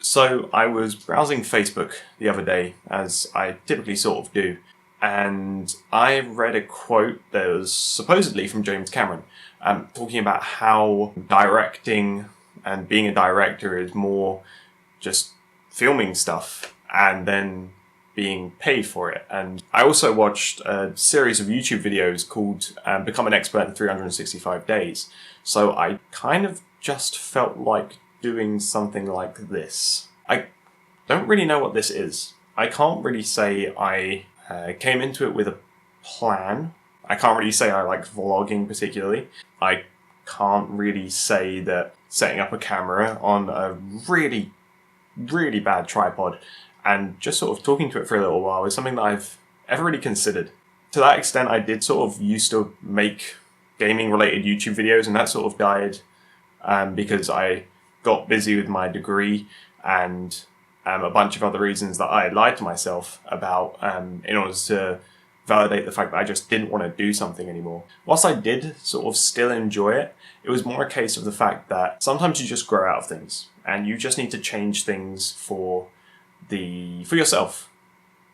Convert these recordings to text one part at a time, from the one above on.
So I was browsing Facebook the other day, as I typically sort of do, and I read a quote that was supposedly from James Cameron, talking about how directing and being a director is more just filming stuff and then being paid for it. And I also watched a series of YouTube videos called Become an Expert in 365 Days. So I kind of just felt like doing something like this. I don't really know what this is. I can't really say I came into it with a plan. I can't really say I like vlogging particularly. I can't really say that setting up a camera on a really bad tripod and just sort of talking to it for a little while is something that I've ever really considered. To that extent, I did sort of used to make gaming related YouTube videos, and that sort of died because I got busy with my degree and a bunch of other reasons that I lied to myself about in order to validate the fact that I just didn't want to do something anymore. Whilst I did sort of still enjoy it, it was more a case of the fact that sometimes you just grow out of things and you just need to change things for yourself,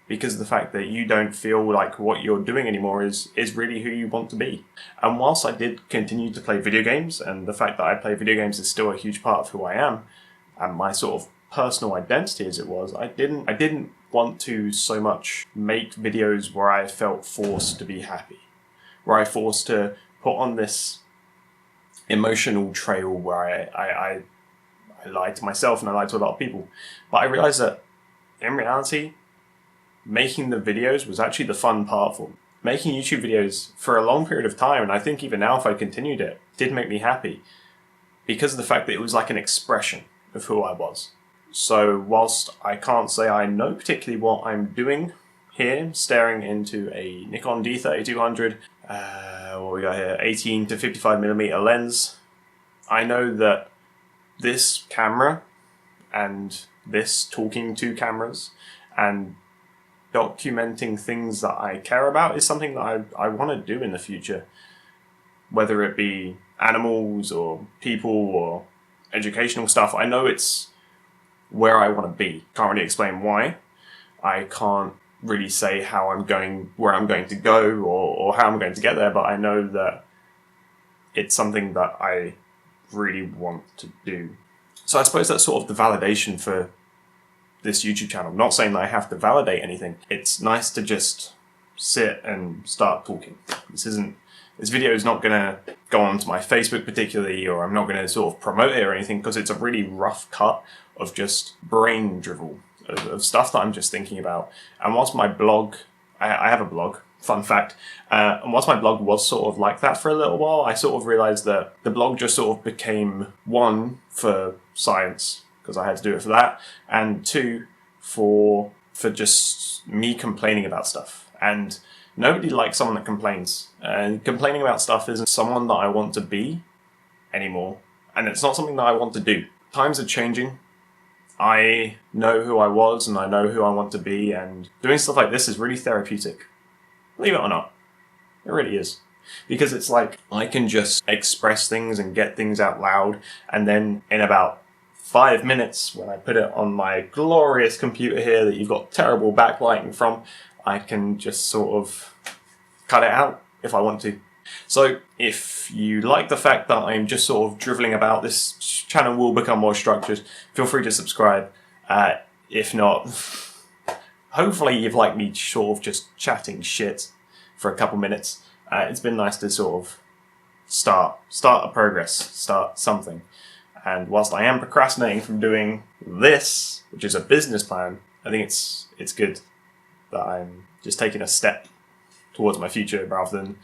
because of the fact that you don't feel like what you're doing anymore is really who you want to be. And whilst I did continue to play video games, and the fact that I play video games is still a huge part of who I am, and my sort of personal identity as it was, I didn't want to so much make videos where I felt forced to be happy, where I forced to put on this emotional trail where I lied to myself and I lied to a lot of people. But I realized that in reality, making the videos was actually the fun part for me. Making YouTube videos for a long period of time, and I think even now if I continued it, did make me happy because of the fact that it was like an expression of who I was. So whilst I can't say I know particularly what I'm doing here, staring into a Nikon D3200, what we got here, 18 to 55mm lens, I know that this camera and this talking to cameras and documenting things that I care about is something that I want to do in the future. Whether it be animals or people or educational stuff, I know it's where I want to be. Can't really explain why. I can't really say where I'm going to go or how I'm going to get there, but I know that it's something that I really want to do. So I suppose that's sort of the validation for this YouTube channel. I'm not saying that I have to validate anything. It's nice to just sit and start talking. This video is not going to go onto my Facebook particularly, or I'm not going to sort of promote it or anything, because it's a really rough cut of just brain drivel of stuff that I'm just thinking about. And whilst my blog, I have a blog, fun fact, and whilst my blog was sort of like that for a little while, I sort of realized that the blog just sort of became, one, for science, because I had to do it for that, and two, for just me complaining about stuff. And nobody likes someone that complains. And complaining about stuff isn't someone that I want to be anymore, and it's not something that I want to do. Times are changing. I know who I was and I know who I want to be, and doing stuff like this is really therapeutic. Believe it or not, it really is. Because it's like I can just express things and get things out loud, and then in about 5 minutes, when I put it on my glorious computer here that you've got terrible backlighting from, I can just sort of cut it out if I want to. So if you like the fact that I'm just sort of driveling about, this channel will become more structured. Feel free to subscribe. If not, hopefully you've liked me sort of just chatting shit for a couple minutes. It's been nice to sort of start a progress, start something. And whilst I am procrastinating from doing this, which is a business plan, I think it's good that I'm just taking a step towards my future rather than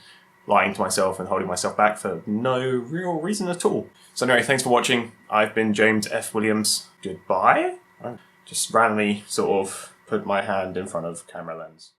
lying to myself and holding myself back for no real reason at all. So anyway, thanks for watching. I've been James F. Williams. Goodbye. I just randomly sort of put my hand in front of camera lens.